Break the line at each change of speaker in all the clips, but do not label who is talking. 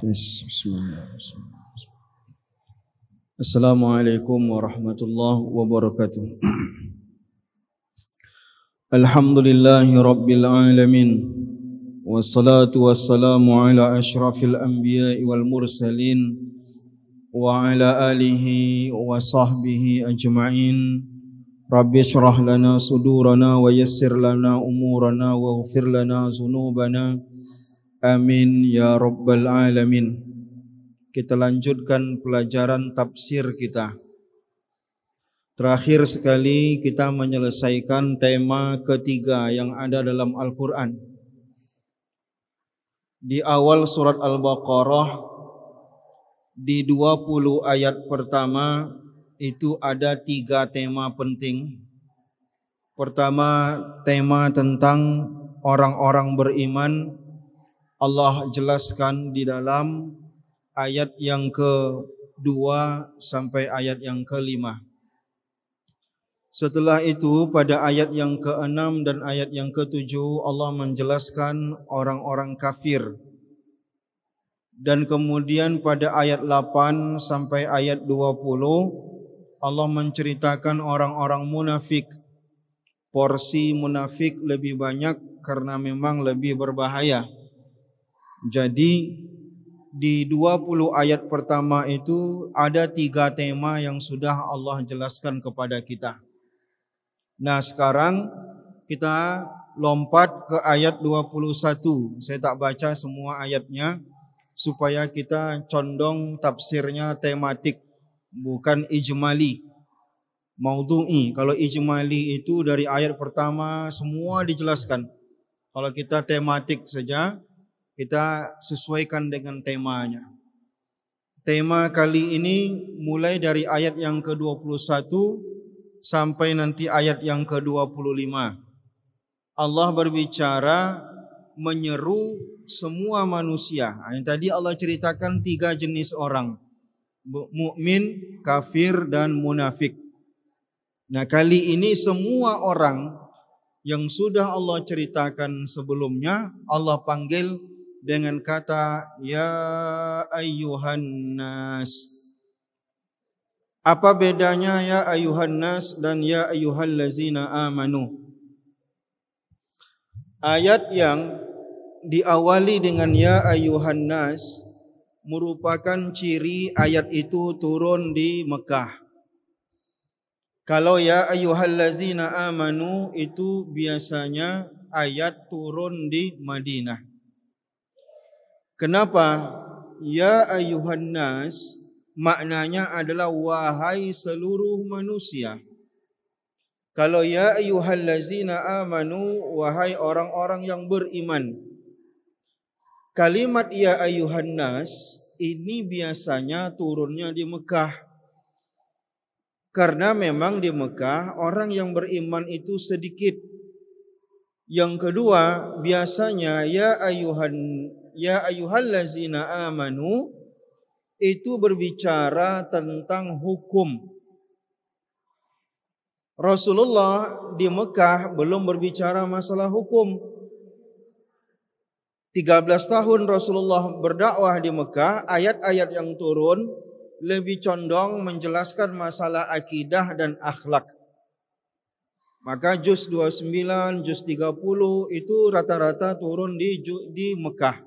Bismillah. Assalamualaikum warahmatullahi wabarakatuh. Alhamdulillahi rabbil alamin. Wassalatu wassalamu ala ashrafil anbiya'i wal mursalin wa ala alihi wa sahbihi ajma'in. Rabbi shrah lana sudurana wa yassir lana umurana wa ghfir lana zunubana. Amin ya rabbal alamin. Kita lanjutkan pelajaran tafsir kita. Terakhir sekali kita menyelesaikan tema ketiga yang ada dalam Al-Quran. Di awal surat Al-Baqarah, di 20 ayat pertama itu ada 3 tema penting. Pertama, tema tentang orang-orang beriman. Allah jelaskan di dalam ayat yang ke-2 sampai ayat yang ke-5. Setelah itu pada ayat yang ke-6 dan ayat yang ke-7 Allah menjelaskan orang-orang kafir. Dan kemudian pada ayat 8 sampai ayat 20 Allah menceritakan orang-orang munafik. Porsi munafik lebih banyak karena memang lebih berbahaya. Jadi di 20 ayat pertama itu ada 3 tema yang sudah Allah jelaskan kepada kita. Nah sekarang kita lompat ke ayat 21. Saya tak baca semua ayatnya supaya kita condong tafsirnya tematik, bukan ijmali, maudhu'i. Kalau ijmali itu dari ayat pertama semua dijelaskan. Kalau kita tematik saja, kita sesuaikan dengan temanya. Tema kali ini mulai dari ayat yang ke-21 sampai nanti ayat yang ke-25. Allah berbicara menyeru semua manusia. Yang tadi Allah ceritakan 3 jenis orang. Mukmin, kafir dan munafik. Nah, kali ini semua orang yang sudah Allah ceritakan sebelumnya Allah panggil dengan kata ya ayyuhan nas. Apa bedanya ya ayyuhan nas dan ya ayyuhallazina amanu? Ayat yang diawali dengan ya ayyuhan nas merupakan ciri ayat itu turun di Mekah. Kalau ya ayyuhallazina amanu itu biasanya ayat turun di Madinah. Kenapa? Ya ayyuhan nas maknanya adalah wahai seluruh manusia. Kalau ya ayyuhallazina amanu wahai orang-orang yang beriman. Kalimat ya ayyuhan nas ini biasanya turunnya di Mekah. Karena memang di Mekah orang yang beriman itu sedikit. Yang kedua, biasanya ya ayyuhallazina amanu itu berbicara tentang hukum. Rasulullah di Mekah belum berbicara masalah hukum. 13 tahun Rasulullah berdakwah di Mekah, ayat-ayat yang turun lebih condong menjelaskan masalah akidah dan akhlak. Maka juz 29, juz 30 itu rata-rata turun di Mekah.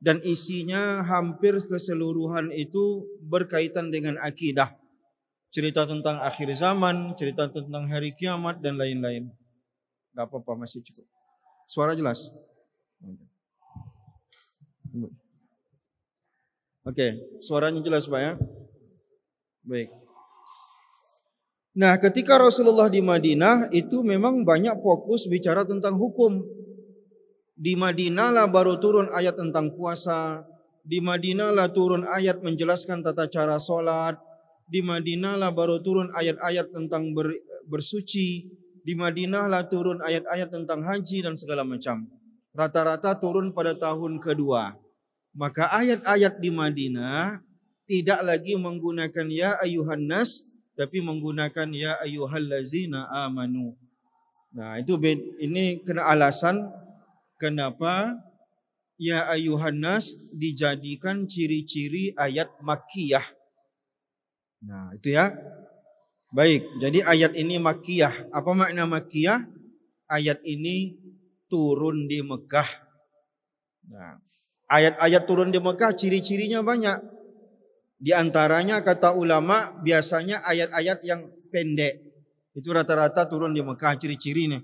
Dan isinya hampir keseluruhan itu berkaitan dengan akidah. Cerita tentang akhir zaman, cerita tentang hari kiamat dan lain-lain. Gak apa-apa, masih cukup. Suara jelas? Oke, suaranya jelas Pak ya? Baik. Nah, ketika Rasulullah di Madinah itu memang banyak fokus bicara tentang hukum. Di Madinah lah baru turun ayat tentang puasa. Di Madinah lah turun ayat menjelaskan tata cara sholat. Di Madinah lah baru turun ayat-ayat tentang bersuci. Di Madinah lah turun ayat-ayat tentang haji dan segala macam. Rata-rata turun pada tahun kedua. Maka ayat-ayat di Madinah tidak lagi menggunakan ya ayyuhan nas, tapi menggunakan ya ayyuhallazina amanu. Nah, ini kena alasan kenapa ya ayuhan nas dijadikan ciri-ciri ayat makkiyah. Nah, itu ya. Baik, jadi ayat ini makkiyah. Apa makna makkiyah? Ayat ini turun di Mekah. Nah, ayat-ayat turun di Mekah ciri-cirinya banyak. Di antaranya kata ulama biasanya ayat-ayat yang pendek. Itu rata-rata turun di Mekah ciri-cirinya.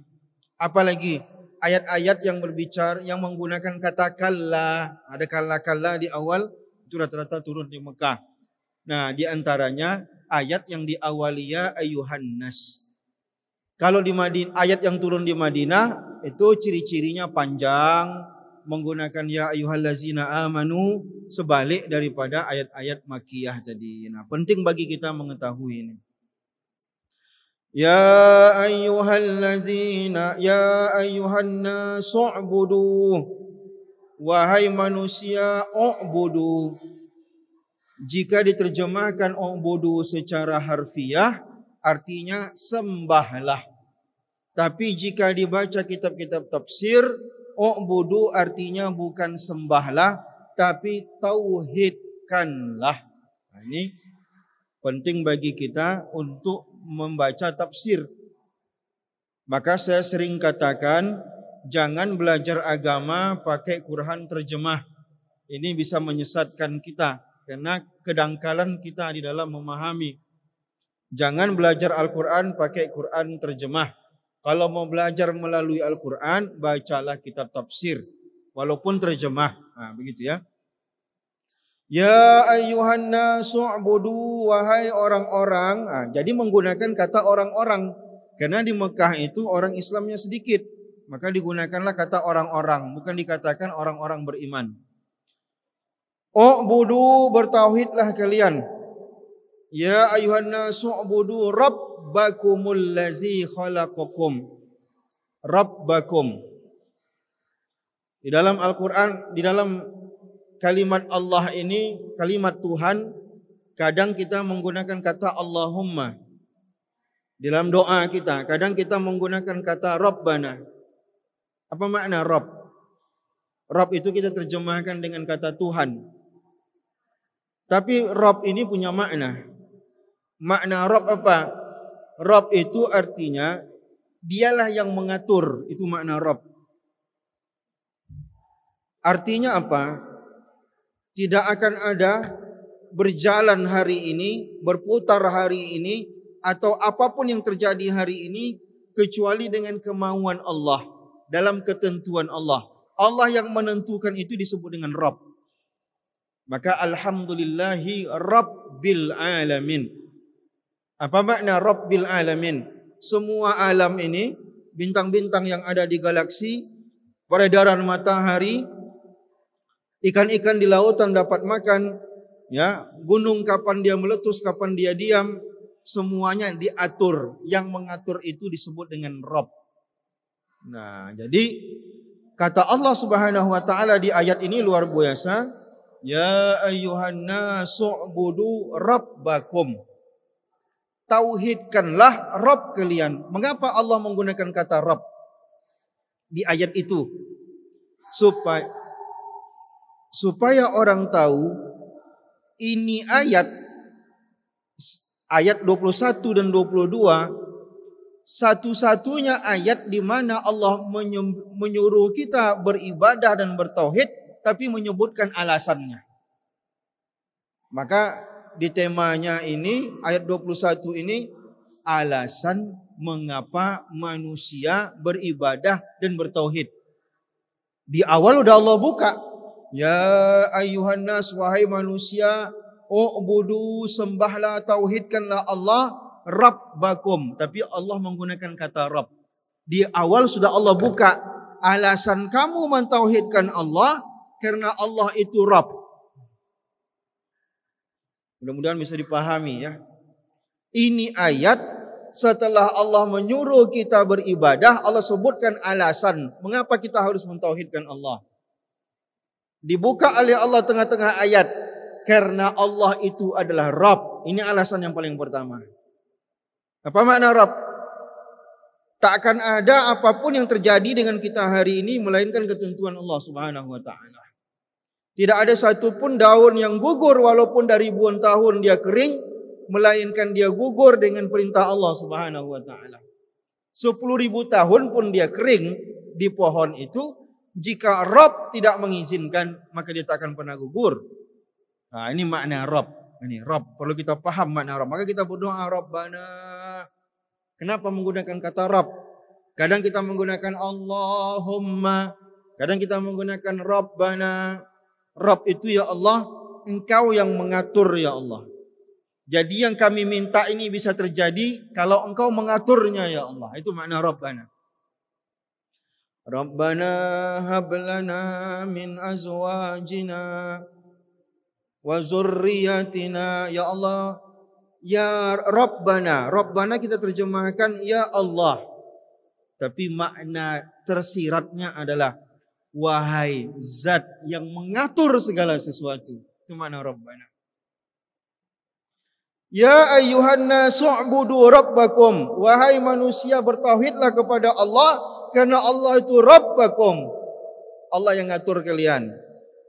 Apalagi ayat-ayat yang berbicara yang menggunakan kata kalla, ada kalla di awal, itu rata-rata turun di Mekah. Nah, di antaranya ayat yang diawali ya ayuhan nas. Kalau di Madinah, ayat yang turun di Madinah itu ciri-cirinya panjang, menggunakan ya ayyuhallazina amanu, sebalik daripada ayat-ayat makkiyah tadi. Nah, penting bagi kita mengetahui ini. Ya ayyuhallazina ya ayyuhannas u'budu, wahai manusia u'budu. Jika diterjemahkan u'budu secara harfiah artinya sembahlah. Tapi jika dibaca kitab-kitab tafsir, u'budu artinya bukan sembahlah, tapi tauhidkanlah. Nah, ini penting bagi kita untuk membaca tafsir. Maka saya sering katakan, jangan belajar agama pakai Quran terjemah. Ini bisa menyesatkan kita, karena kedangkalan kita di dalam memahami. Jangan belajar Al-Quran pakai Quran terjemah. Kalau mau belajar melalui Al-Quran, bacalah kitab tafsir, walaupun terjemah. Nah, begitu ya. Ya ayyuhan nasu u'budu, wahai orang-orang. Nah, jadi menggunakan kata orang-orang. Karena di Mekah itu orang Islamnya sedikit. Maka digunakanlah kata orang-orang, bukan dikatakan orang-orang beriman. U'budu, bertauhidlah kalian. Ya ayuhan nasu u'budu rabbakumul ladzi khalaqakum. Rabbakum. Di dalam Al-Quran, di dalam kalimat Allah ini, kalimat Tuhan, kadang kita menggunakan kata Allahumma. Di dalam doa kita, kadang kita menggunakan kata Rabbana. Apa makna Rabb? Rabb itu kita terjemahkan dengan kata Tuhan. Tapi Rabb ini punya makna. Makna Rabb apa? Rabb itu artinya dialah yang mengatur. Itu makna Rabb. Artinya apa? Tidak akan ada berjalan hari ini, berputar hari ini, atau apapun yang terjadi hari ini kecuali dengan kemauan Allah, dalam ketentuan Allah. Allah yang menentukan itu disebut dengan Rabb. Maka alhamdulillahi Rabbil alamin. Apa makna Rabbil alamin? Semua alam ini, bintang-bintang yang ada di galaksi, peredaran matahari, ikan-ikan di lautan dapat makan, ya, gunung kapan dia meletus, kapan dia diam, semuanya diatur. Yang mengatur itu disebut dengan Rabb. Nah, jadi kata Allah Subhanahu wa taala di ayat ini luar biasa. Ya ayyuhan nasu u'budu rabbakum. Tauhidkanlah Rabb kalian. Mengapa Allah menggunakan kata Rabb di ayat itu? Supaya orang tahu ini ayat 21 dan 22 satu-satunya ayat di mana Allah menyuruh kita beribadah dan bertauhid, tapi menyebutkan alasannya. Maka di temanya ini, ayat 21 ini, alasan mengapa manusia beribadah dan bertauhid. Di awal udah Allah buka. Ya ayyuhan nas, wahai manusia, u'budu, sembahlah, tauhidkanlah Allah, Rabbakum. Tapi Allah menggunakan kata Rabb. Di awal sudah Allah buka. Alasan kamu mentauhidkan Allah, karena Allah itu Rabb. Mudah-mudahan bisa dipahami ya. Ini ayat setelah Allah menyuruh kita beribadah, Allah sebutkan alasan mengapa kita harus mentauhidkan Allah. Dibuka oleh Allah tengah-tengah ayat, karena Allah itu adalah Rabb. Ini alasan yang paling pertama. Apa makna Rabb? Tak akan ada apapun yang terjadi dengan kita hari ini melainkan ketentuan Allah Subhanahu wa taala. Tidak ada satupun daun yang gugur walaupun dari ribuan tahun dia kering, melainkan dia gugur dengan perintah Allah Subhanahu wa taala. 10.000 tahun pun dia kering di pohon itu, jika Rabb tidak mengizinkan maka dia tak akan pernah gugur. Nah, ini makna Rabb. Ini Rabb, perlu kita paham makna Rabb. Maka kita berdoa Rabbana. Kenapa menggunakan kata Rabb? Kadang kita menggunakan Allahumma, kadang kita menggunakan Rabbana. Rabb itu ya Allah, Engkau yang mengatur ya Allah. Jadi yang kami minta ini bisa terjadi kalau Engkau mengaturnya ya Allah. Itu makna Rabbana. Rabbana hab lana min azwajina wa zurriyatina. Ya Allah, ya Rabbana. Rabbana kita terjemahkan ya Allah. Tapi makna tersiratnya adalah wahai zat yang mengatur segala sesuatu. Itu makna Rabbana. Ya ayyuhan nasu ubudu rabbakum. Wahai manusia, bertauhidlah kepada Allah, karena Allah itu Rabbakum. Allah yang ngatur kalian.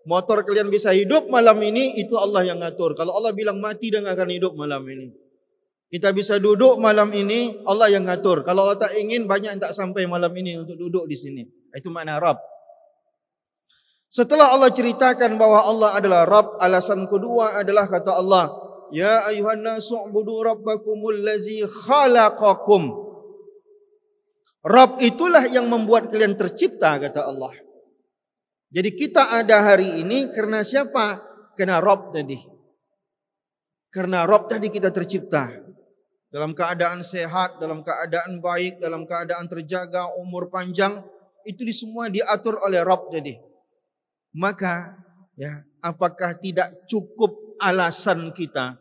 Motor kalian bisa hidup malam ini, itu Allah yang ngatur. Kalau Allah bilang mati, dia nggak akan hidup malam ini. Kita bisa duduk malam ini, Allah yang ngatur. Kalau Allah tak ingin, banyak yang tak sampai malam ini untuk duduk di sini. Itu makna Rabb. Setelah Allah ceritakan bahwa Allah adalah Rabb, alasan kedua adalah kata Allah, ya ayuhan nasu ubudu rabbakumul lazi khalaqakum. Rabb itulah yang membuat kalian tercipta, kata Allah. Jadi kita ada hari ini karena siapa? Karena Rabb tadi. Karena Rabb tadi kita tercipta. Dalam keadaan sehat, dalam keadaan baik, dalam keadaan terjaga, umur panjang, itu semua diatur oleh Rabb tadi. Maka ya, apakah tidak cukup alasan kita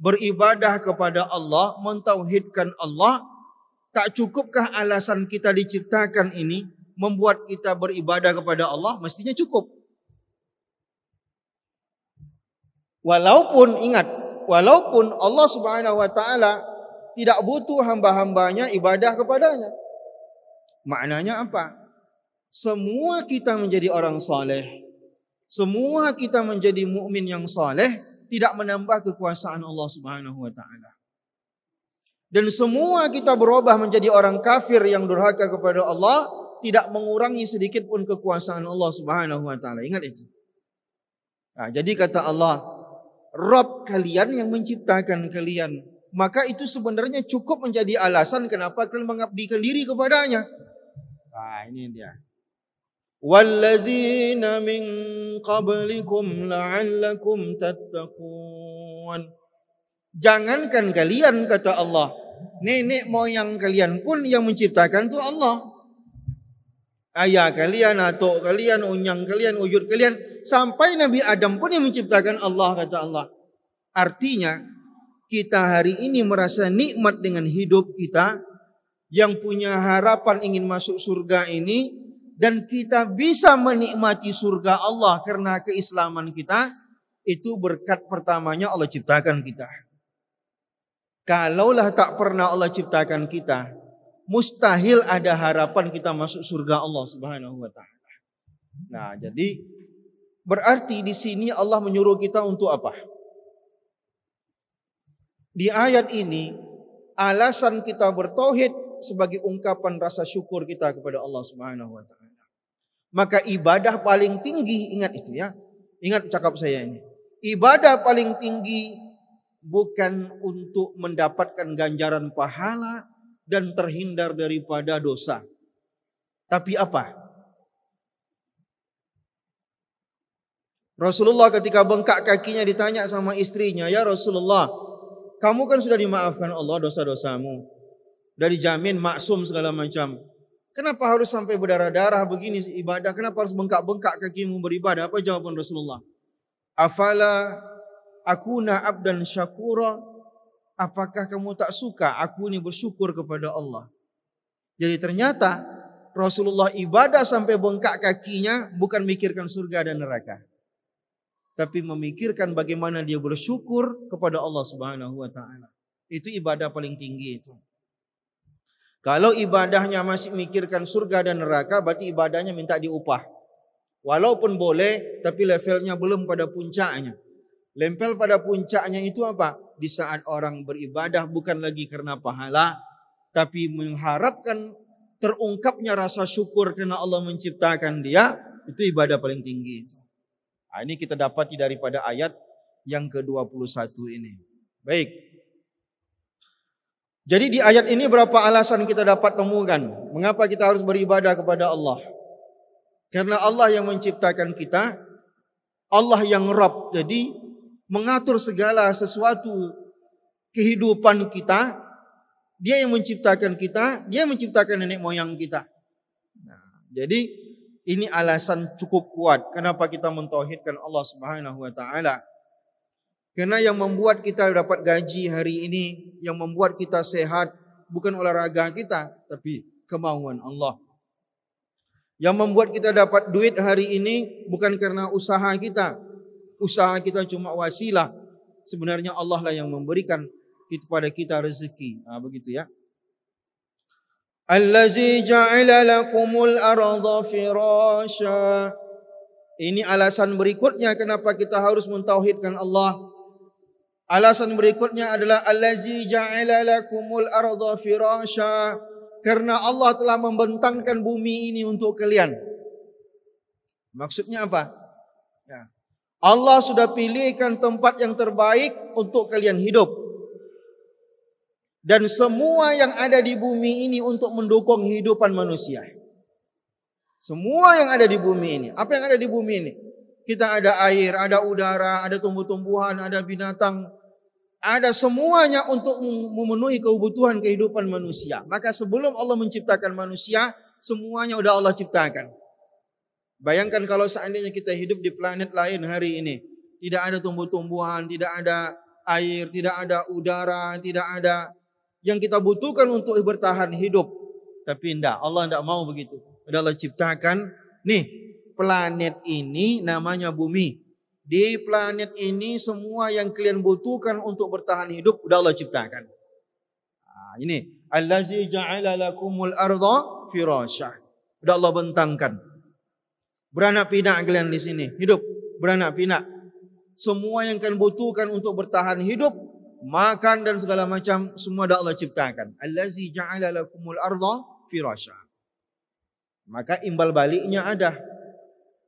beribadah kepada Allah, mentauhidkan Allah? Tak cukupkah alasan kita diciptakan ini membuat kita beribadah kepada Allah? Mestinya cukup. Walaupun ingat, walaupun Allah Subhanahu wa taala tidak butuh hamba-hambanya ibadah kepadanya. Maknanya apa? Semua kita menjadi orang saleh, semua kita menjadi mukmin yang saleh, tidak menambah kekuasaan Allah Subhanahu wa taala. Dan semua kita berubah menjadi orang kafir yang durhaka kepada Allah, tidak mengurangi sedikit pun kekuasaan Allah Subhanahu wa taala. Ingat itu. Nah, jadi kata Allah, Rabb kalian yang menciptakan kalian. Maka itu sebenarnya cukup menjadi alasan kenapa kalian mengabdikan diri kepadanya. Nah, ini dia. Wallazina min qablikum la'allakum tattaqun. Jangankan kalian, kata Allah, nenek moyang kalian pun yang menciptakan itu Allah. Ayah kalian, atuk kalian, unyang kalian, wujud kalian, sampai Nabi Adam pun yang menciptakan Allah, kata Allah. Artinya kita hari ini merasa nikmat dengan hidup kita, yang punya harapan ingin masuk surga ini, dan kita bisa menikmati surga Allah karena keislaman kita, itu berkat pertamanya Allah ciptakan kita. Kalaulah tak pernah Allah ciptakan kita, mustahil ada harapan kita masuk surga Allah Subhanahu wa taala. Nah, jadi berarti di sini Allah menyuruh kita untuk apa? Di ayat ini, alasan kita bertauhid sebagai ungkapan rasa syukur kita kepada Allah Subhanahu wa taala. Maka ibadah paling tinggi, ingat itu ya. Ingat cakap saya ini. Ibadah paling tinggi bukan untuk mendapatkan ganjaran pahala dan terhindar daripada dosa. Tapi apa? Rasulullah ketika bengkak kakinya ditanya sama istrinya, ya Rasulullah, kamu kan sudah dimaafkan Allah dosa-dosamu, sudah dijamin maksum segala macam. Kenapa harus sampai berdarah-darah begini ibadah? Kenapa harus bengkak-bengkak kakimu beribadah? Apa jawaban Rasulullah? Afala akuna abdan syakura? Apakah kamu tak suka aku ini bersyukur kepada Allah? Jadi ternyata Rasulullah ibadah sampai bengkak kakinya bukan mikirkan surga dan neraka, tapi memikirkan bagaimana dia bersyukur kepada Allah Subhanahu wa taala. Itu ibadah paling tinggi itu. Kalau ibadahnya masih mikirkan surga dan neraka, berarti ibadahnya minta diupah. Walaupun boleh, tapi levelnya belum pada puncaknya. Level pada puncaknya itu apa? Di saat orang beribadah bukan lagi karena pahala, tapi mengharapkan terungkapnya rasa syukur karena Allah menciptakan dia, itu ibadah paling tinggi. Nah, ini kita dapati daripada ayat yang ke-21 ini. Baik. Jadi di ayat ini berapa alasan kita dapat temukan mengapa kita harus beribadah kepada Allah? Karena Allah yang menciptakan kita, Allah yang Rabb, jadi mengatur segala sesuatu kehidupan kita. Dia yang menciptakan kita, dia yang menciptakan nenek moyang kita. Nah, jadi ini alasan cukup kuat kenapa kita mentauhidkan Allah Subhanahu wa taala. Karena yang membuat kita dapat gaji hari ini, yang membuat kita sehat bukan olahraga kita, tapi kemauan Allah. Yang membuat kita dapat duit hari ini bukan karena usaha kita. Usaha kita cuma wasilah. Sebenarnya Allah lah yang memberikan kepada kita rezeki. Nah, begitu ya. Allazi ja'ala lakumul arda firasya. Ini alasan berikutnya kenapa kita harus mentauhidkan Allah. Alasan berikutnya adalah allazi ja'ala lakumul arda firasya, karena Allah telah membentangkan bumi ini untuk kalian. Maksudnya apa? Ya. Allah sudah pilihkan tempat yang terbaik untuk kalian hidup. Dan semua yang ada di bumi ini untuk mendukung kehidupan manusia. Semua yang ada di bumi ini. Apa yang ada di bumi ini? Kita ada air, ada udara, ada tumbuh-tumbuhan, ada binatang. Ada semuanya untuk memenuhi kebutuhan kehidupan manusia. Maka sebelum Allah menciptakan manusia, semuanya sudah Allah ciptakan. Bayangkan kalau seandainya kita hidup di planet lain hari ini. Tidak ada tumbuh-tumbuhan, tidak ada air, tidak ada udara, tidak ada yang kita butuhkan untuk bertahan hidup. Tapi tidak, Allah tidak mau begitu. Sudah Allah ciptakan, nih planet ini namanya bumi. Di planet ini semua yang kalian butuhkan untuk bertahan hidup sudah Allah ciptakan. Nah, ini allazi ja'ala lakumul arda firasya. Sudah Allah bentangkan. Beranak pinak kalian di sini, hidup beranak pinak. Semua yang kalian butuhkan untuk bertahan hidup, makan dan segala macam semua sudah Allah ciptakan. Allazi ja'ala lakumul arda firasya. Maka imbal baliknya ada.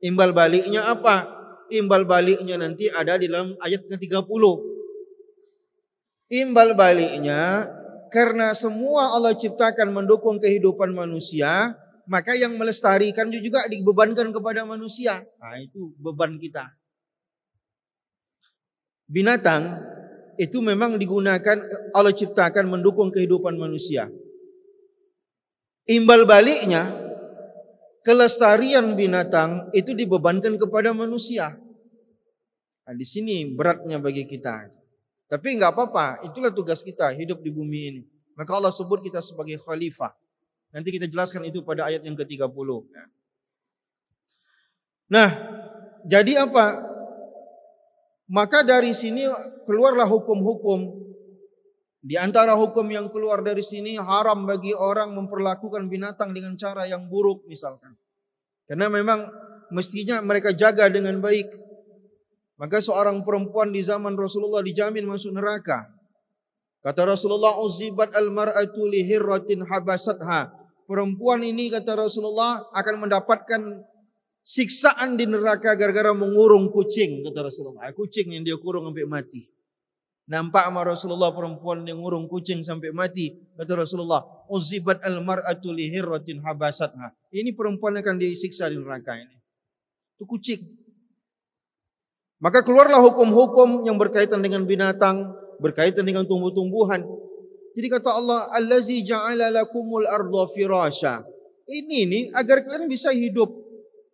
Imbal baliknya apa? Imbal baliknya nanti ada di dalam ayat ke-30. Imbal baliknya karena semua Allah ciptakan mendukung kehidupan manusia, maka yang melestarikan juga dibebankan kepada manusia. Nah, itu beban kita. Binatang itu memang digunakan Allah ciptakan mendukung kehidupan manusia. Imbal baliknya kelestarian binatang itu dibebankan kepada manusia. Nah, di sini beratnya bagi kita. Tapi enggak apa-apa, itulah tugas kita hidup di bumi ini. Maka Allah sebut kita sebagai khalifah. Nanti kita jelaskan itu pada ayat yang ke-30. Nah, jadi apa? Maka dari sini keluarlah hukum-hukum. Di antara hukum yang keluar dari sini, haram bagi orang memperlakukan binatang dengan cara yang buruk misalkan. Karena memang mestinya mereka jaga dengan baik. Maka seorang perempuan di zaman Rasulullah dijamin masuk neraka. Kata Rasulullah, uzibat al-mar'atu li hirratin habasatha. Perempuan ini kata Rasulullah akan mendapatkan siksaan di neraka gara-gara mengurung kucing, kata Rasulullah. Kucing yang dia kurung sampai mati. Nampak sama Rasulullah perempuan yang ngurung kucing sampai mati. Kata Rasulullah, uzibat al-mar'atu li hirratin habasatha. Ini perempuan akan disiksa di neraka ini. Itu kucing. Maka keluarlah hukum-hukum yang berkaitan dengan binatang, berkaitan dengan tumbuh-tumbuhan. Jadi kata Allah, allazi ja'ala lakumul arda firasya. Ini agar kalian bisa hidup,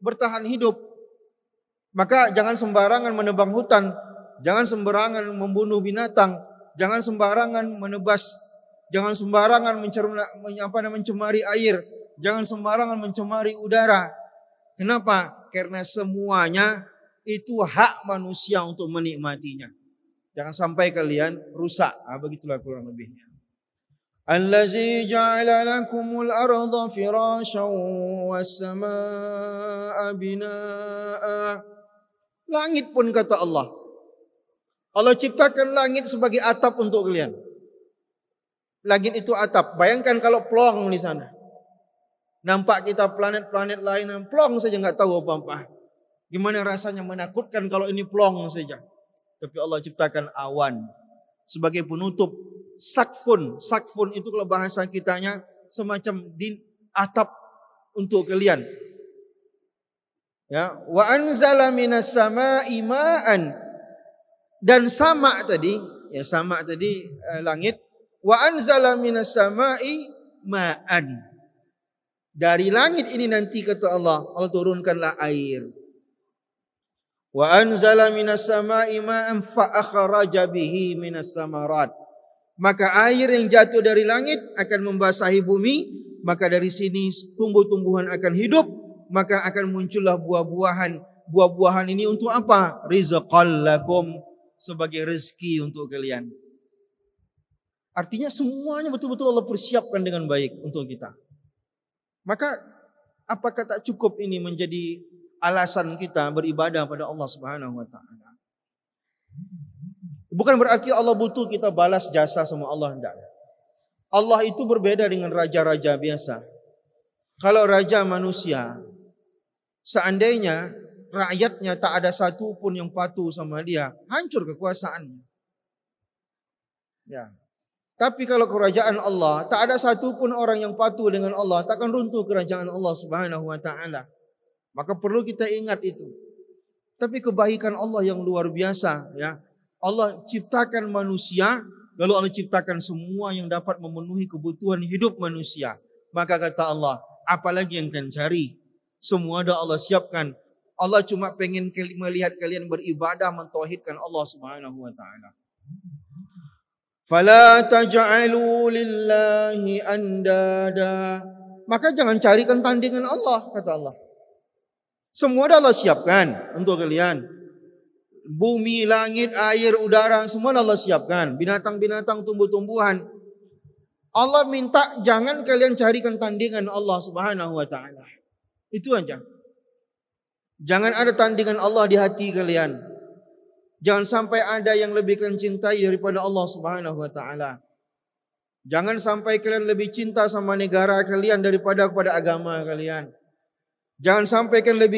bertahan hidup. Maka jangan sembarangan menebang hutan. Jangan sembarangan membunuh binatang, jangan sembarangan menebas, jangan sembarangan mencemari air, jangan sembarangan mencemari udara. Kenapa? Karena semuanya itu hak manusia untuk menikmatinya. Jangan sampai kalian rusak. Begitulah kurang lebihnya. Allazi ja'ala lakumul arda firasyan was samaa'a binaa'a. Langit pun kata Allah. Allah ciptakan langit sebagai atap untuk kalian. Langit itu atap. Bayangkan kalau plong di sana. Nampak kita planet-planet lain yang plong saja enggak tahu apa-apa. Gimana rasanya menakutkan kalau ini plong saja. Tapi Allah ciptakan awan sebagai penutup. Sakfun itu kalau bahasa kitanya semacam di atap untuk kalian. Ya, wa anzala minas samaa'i ma'an. Dan sama tadi langit, wa anzala minas samaa'i ma'an. Dari langit ini nanti kata Allah turunkanlah air. Wa anzala minas samaa'i ma'an fa akhraja bihi minas samarat. Maka air yang jatuh dari langit akan membasahi bumi, maka dari sini tumbuh-tumbuhan akan hidup, maka akan muncullah buah-buahan. Buah-buahan ini untuk apa? Rizqan lakum, sebagai rezeki untuk kalian. Artinya semuanya betul-betul Allah persiapkan dengan baik untuk kita. Maka apakah tak cukup ini menjadi alasan kita beribadah pada Allah Subhanahu wa taala? Bukan berarti Allah butuh kita balas jasa sama Allah, tidak. Allah itu berbeda dengan raja-raja biasa. Kalau raja manusia, seandainya rakyatnya tak ada satu pun yang patuh sama dia, hancur kekuasaannya. Ya. Tapi kalau kerajaan Allah, tak ada satu pun orang yang patuh dengan Allah, takkan runtuh kerajaan Allah Subhanahu wa taala. Maka perlu kita ingat itu. Tapi kebaikan Allah yang luar biasa, ya. Allah ciptakan manusia, lalu Allah ciptakan semua yang dapat memenuhi kebutuhan hidup manusia. Maka kata Allah, apalagi yang kalian cari? Semua dah Allah siapkan. Allah cuma pengen melihat kalian beribadah, mentauhidkan Allah Subhanahu wa taala. Fala taj'alu lillahi andada. Maka jangan carikan tandingan Allah, kata Allah. Semua dah Allah siapkan untuk kalian. Bumi, langit, air, udara, semua dah Allah siapkan. Binatang-binatang, tumbuh-tumbuhan. Allah minta jangan kalian carikan tandingan Allah Subhanahu wa taala. Itu aja. Jangan ada tandingan Allah di hati kalian. Jangan sampai ada yang lebih kalian cintai daripada Allah Subhanahu wa taala. Jangan sampai kalian lebih cinta sama negara kalian daripada kepada agama kalian. Jangan sampai kalian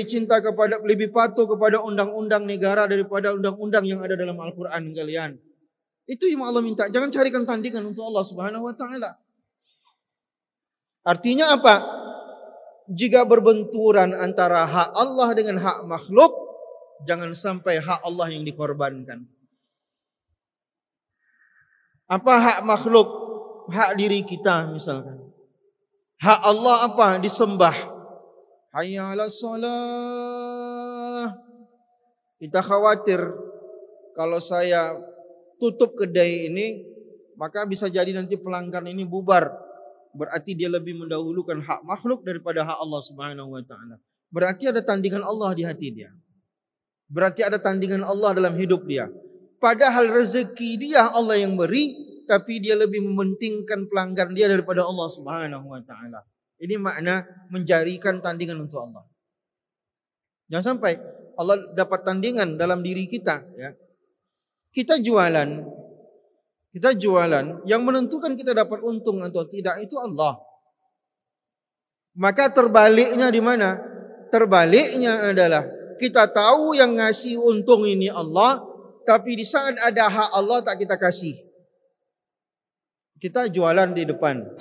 lebih patuh kepada undang-undang negara daripada undang-undang yang ada dalam Al-Quran kalian. Itu yang Allah minta. Jangan carikan tandingan untuk Allah Subhanahu wa taala. Artinya apa? Jika berbenturan antara hak Allah dengan hak makhluk, jangan sampai hak Allah yang dikorbankan. Apa hak makhluk? Hak diri kita misalkan. Hak Allah apa? Disembah. Hayya 'alas shalah. Kita khawatir kalau saya tutup kedai ini, maka bisa jadi nanti pelanggan ini bubar. Berarti dia lebih mendahulukan hak makhluk daripada hak Allah Subhanahu wa taala. Berarti ada tandingan Allah di hati dia. Berarti ada tandingan Allah dalam hidup dia. Padahal rezeki dia Allah yang beri, tapi dia lebih mementingkan pelanggan dia daripada Allah Subhanahu wa taala. Ini makna menjadikan tandingan untuk Allah. Jangan sampai Allah dapat tandingan dalam diri kita, ya. Kita jualan, yang menentukan kita dapat untung atau tidak itu Allah. Maka terbaliknya di mana? Terbaliknya adalah kita tahu yang ngasih untung ini Allah, tapi di saat ada hak Allah tak kita kasih. Kita jualan di depan.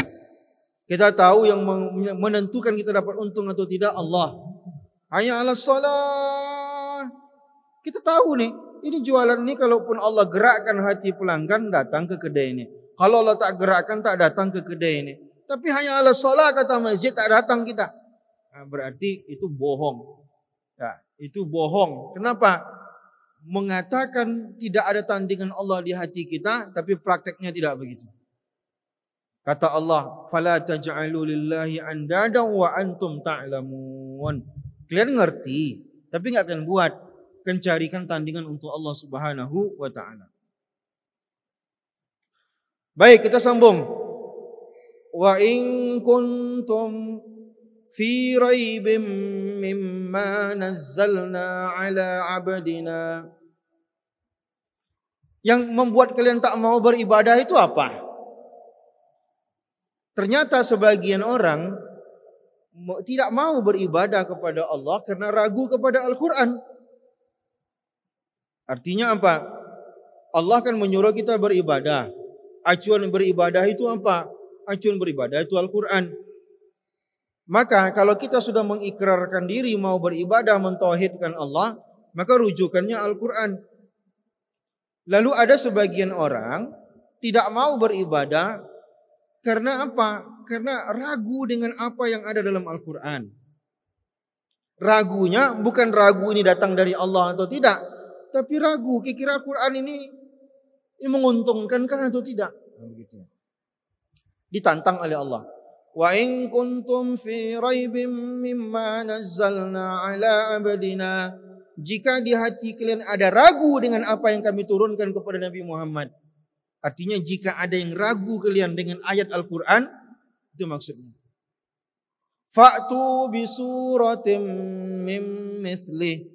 Kita tahu yang menentukan kita dapat untung atau tidak Allah. Hayya 'alas shalah. Kita tahu nih, ini jualan ini kalaupun Allah gerakkan hati pelanggan datang ke kedai ini. Kalau Allah tak gerakkan tak datang ke kedai ini. Tapi hayya 'alas shalah kata masjid tak datang kita. Nah, berarti itu bohong. Ya, itu bohong. Kenapa? Mengatakan tidak ada tandingan Allah di hati kita, tapi prakteknya tidak begitu. Kata Allah, "Fala taj'alu lillahi andadan wa antum ta'lamun." Kalian ngerti, tapi enggak kalian buat. Kalian carikan tandingan untuk Allah Subhanahu wa taala. Baik, kita sambung. Wa in kuntum fi raibim mimma nazzalna ala abdina. Yang membuat kalian tak mau beribadah itu apa? Ternyata sebagian orang tidak mau beribadah kepada Allah karena ragu kepada Al-Quran. Artinya apa? Allah kan menyuruh kita beribadah. Acuan beribadah itu apa? Acuan beribadah itu Al-Quran. Maka kalau kita sudah mengikrarkan diri mau beribadah, mentauhidkan Allah, maka rujukannya Al-Quran. Lalu ada sebagian orang tidak mau beribadah karena apa? Karena ragu dengan apa yang ada dalam Al-Quran. Ragunya bukan ragu ini datang dari Allah atau tidak, tapi ragu kira-kira Al-Quran ini menguntungkankah atau tidak. Begitu. Ditantang oleh Allah. Wa in kuntum fi raibim mimma nazzalna ala abdina. Jika di hati kalian ada ragu dengan apa yang kami turunkan kepada Nabi Muhammad. Artinya jika ada yang ragu kalian dengan ayat Al-Quran, itu maksudnya. Fa'tu bisuratim mim mislih.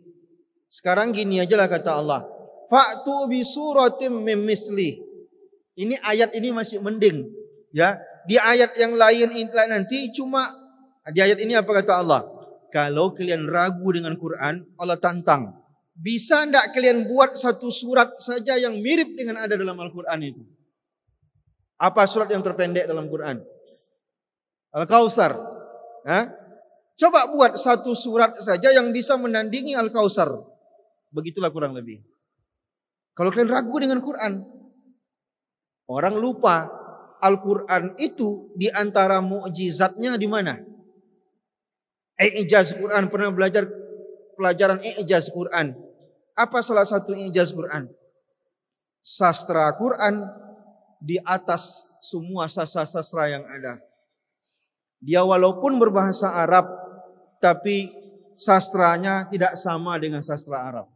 Sekarang gini aja lah kata Allah. Fa'tu bisuratim mim mislih. Ini ayat ini masih mending. Ya, di ayat yang lain nanti cuma di ayat ini apa kata Allah? Kalau kalian ragu dengan Quran, Allah tantang. Bisa enggak kalian buat satu surat saja yang mirip dengan ada dalam Al-Quran itu? Apa surat yang terpendek dalam Quran? Al-Kautsar. Coba buat satu surat saja yang bisa menandingi Al-Kautsar. Begitulah kurang lebih. Kalau kalian ragu dengan Quran, orang lupa Al-Quran itu di antara mukjizatnya di mana? I'jaz Quran, pernah belajar pelajaran i'jaz Quran. Apa salah satu i'jaz Quran? Sastra Quran di atas semua sastra yang ada. Dia walaupun berbahasa Arab, tapi sastranya tidak sama dengan sastra Arab.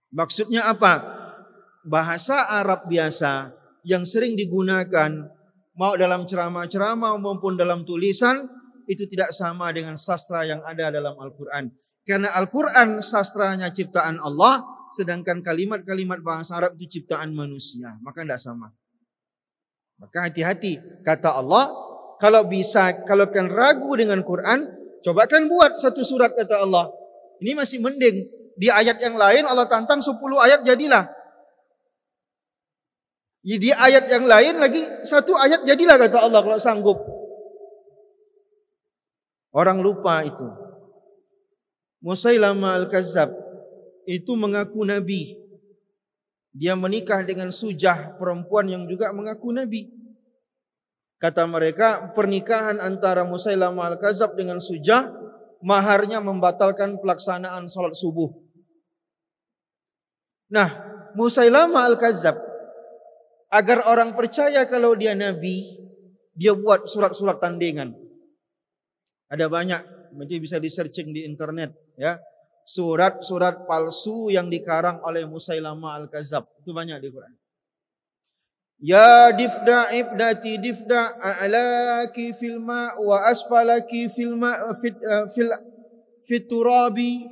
Maksudnya apa? Bahasa Arab biasa yang sering digunakan mau dalam ceramah-ceramah maupun dalam tulisan itu tidak sama dengan sastra yang ada dalam Al-Quran. Karena Al-Quran sastranya ciptaan Allah, sedangkan kalimat-kalimat bahasa Arab itu ciptaan manusia. Maka tidak sama. Maka hati-hati. Kata Allah, kalau kalian ragu dengan Quran, cobakan buat satu surat kata Allah. Ini masih mending. Di ayat yang lain Allah tantang 10 ayat jadilah. Di ayat yang lain lagi 1 ayat jadilah kata Allah kalau sanggup. Orang lupa itu. Musailamah Al-Kazzab itu mengaku Nabi. Dia menikah dengan Sujah, perempuan yang juga mengaku Nabi. Kata mereka, pernikahan antara Musailamah Al-Kazzab dengan Sujah, maharnya membatalkan pelaksanaan sholat subuh. Nah, Musailamah Al-Kazzab, agar orang percaya kalau dia Nabi, dia buat surat-surat tandingan. Ada banyak, nanti bisa di searching di internet, ya. Surat-surat palsu yang dikarang oleh Musailamah Al-Kazzab. Itu banyak di Quran. Ya difda ibdati difda a'laki fil ma wa asfalaki fil ma fit turabi.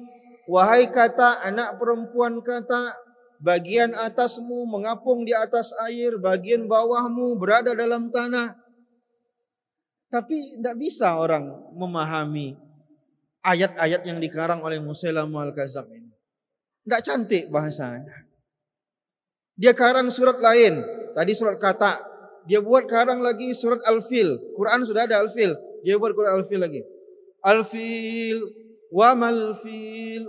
Wahai kata anak perempuan kata, bagian atasmu mengapung di atas air, bagian bawahmu berada dalam tanah. Tapi tidak bisa orang memahami ayat-ayat yang dikarang oleh Musailamah Al-Kazzab ini. Tidak cantik bahasanya. Dia karang surat lain. Tadi surat kata. Dia buat karang lagi surat Al-Fil. Quran sudah ada Al-Fil. Dia buat Quran Al-Fil lagi. Al-Fil wa mal-fil.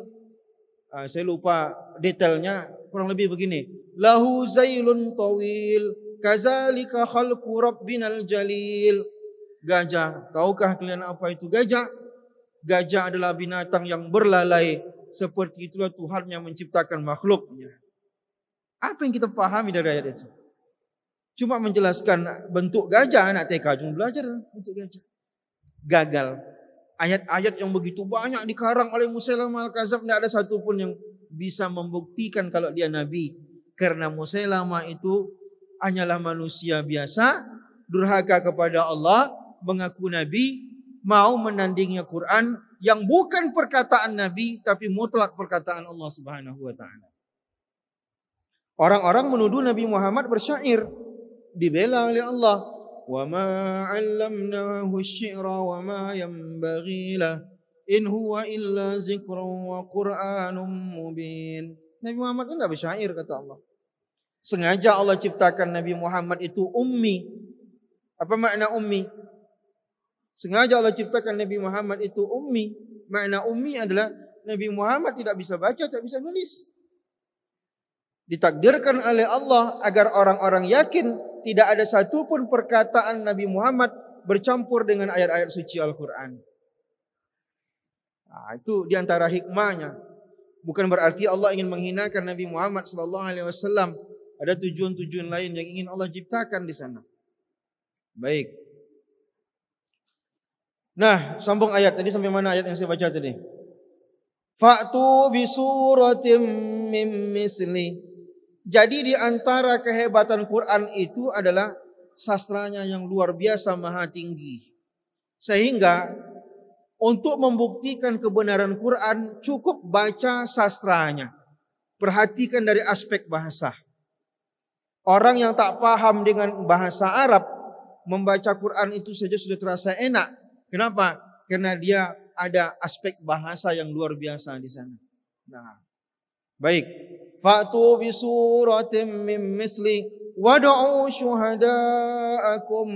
Saya lupa detailnya. Kurang lebih begini. Lahu zailun tawil. Kazalika khalqu rabbinal jalil. Gajah. Tahukah kalian apa itu gajah? Gajah adalah binatang yang berlalai. Seperti itulah Tuhan yang menciptakan makhluknya. Apa yang kita pahami dari ayat itu? Cuma menjelaskan bentuk gajah. Anak TK cuma belajar bentuk gajah. Gagal. Ayat-ayat yang begitu banyak dikarang oleh Musailamah Al-Kazzab, tidak ada satupun yang bisa membuktikan kalau dia Nabi. Karena Musailamah itu hanyalah manusia biasa durhaka kepada Allah, mengaku Nabi, mau menandingi Quran yang bukan perkataan Nabi tapi mutlak perkataan Allah Subhanahu wa taala. Orang-orang menuduh Nabi Muhammad bersyair, dibela oleh Allah. Wa ma 'allamnahu asy-syi'ra wa ma yanbaghi lah in huwa illa zikrun wa qur'anun mubin. Nabi Muhammad kan enggak bersyair kata Allah. Sengaja Allah ciptakan Nabi Muhammad itu ummi. Apa makna ummi? Sengaja Allah ciptakan Nabi Muhammad itu ummi. Makna ummi adalah Nabi Muhammad tidak bisa baca, tidak bisa nulis. Ditakdirkan oleh Allah agar orang-orang yakin tidak ada satupun perkataan Nabi Muhammad bercampur dengan ayat-ayat suci Al-Quran. Nah, itu diantara hikmahnya. Bukan berarti Allah ingin menghinakan Nabi Muhammad SAW. Ada tujuan-tujuan lain yang ingin Allah ciptakan di sana. Baik. Nah, sambung ayat tadi sampai mana ayat yang saya baca tadi? Fa'tu bi suratim mim misli. Jadi di antara kehebatan Quran itu adalah sastranya yang luar biasa maha tinggi. Sehingga untuk membuktikan kebenaran Quran cukup baca sastranya. Perhatikan dari aspek bahasa. Orang yang tak paham dengan bahasa Arab membaca Quran itu saja sudah terasa enak. Kenapa? Karena dia ada aspek bahasa yang luar biasa di sana. Nah, baik. Fa'tu bi suratin mim misli wad'u syuhada'akum.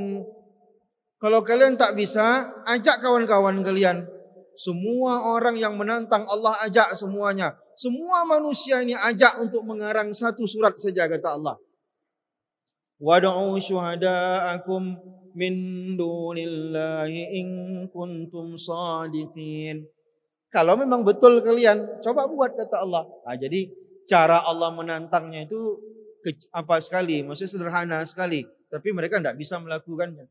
Kalau kalian tak bisa, ajak kawan-kawan kalian. Semua orang yang menantang Allah ajak semuanya. Semua manusia ini ajak untuk mengarang satu surat saja kata Allah. Wad'u syuhada'akum min dunillahi in kuntum shadiqin. Kalau memang betul kalian, coba buat kata Allah. Nah, jadi cara Allah menantangnya itu apa sekali, maksudnya sederhana sekali. Tapi mereka tidak bisa melakukannya.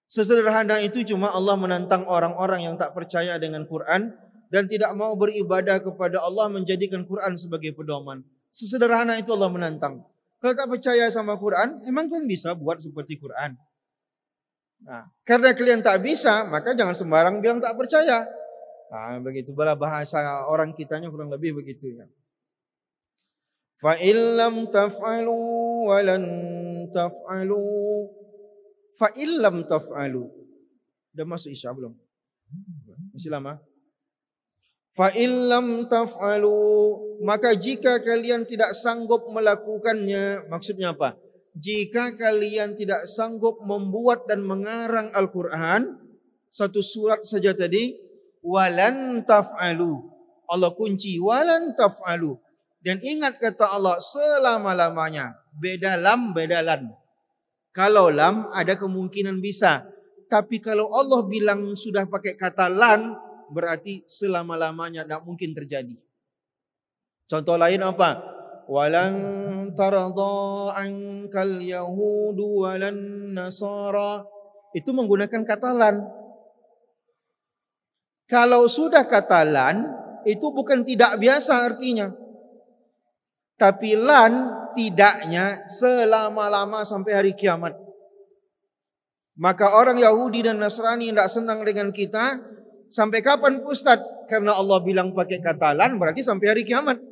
Sesederhana itu cuma Allah menantang orang-orang yang tak percaya dengan Quran dan tidak mau beribadah kepada Allah menjadikan Quran sebagai pedoman. Sesederhana itu Allah menantang. Kalau tak percaya sama Quran, emang kalian bisa buat seperti Quran? Nah, karena kalian tak bisa, maka jangan sembarang bilang tak percaya. Nah, begitu bahasa orang kitanya kurang lebih begitu ya. Fa illam taf'alu wa lan taf'alu. Fa illam taf'alu. Udah masuk Isya belum? Masih lama. Fa illam taf'alu, maka jika kalian tidak sanggup melakukannya, maksudnya apa? Jika kalian tidak sanggup membuat dan mengarang Al-Quran, satu surat saja tadi, walan taf'alu. Allah kunci walan taf'alu. Dan ingat kata Allah selama-lamanya. Beda lam, beda lan. Kalau lam ada kemungkinan bisa. Tapi kalau Allah bilang sudah pakai kata lan, berarti selama-lamanya tidak mungkin terjadi. Contoh lain apa? Walan tarda ankal yahudu walan nasara. Itu menggunakan kata lan. Kalau sudah kata lan, itu bukan tidak biasa artinya. Tapi lan tidaknya selama-lama sampai hari kiamat. Maka orang Yahudi dan Nasrani tidak senang dengan kita. Sampai kapan Ustaz? Karena Allah bilang pakai kata lan berarti sampai hari kiamat.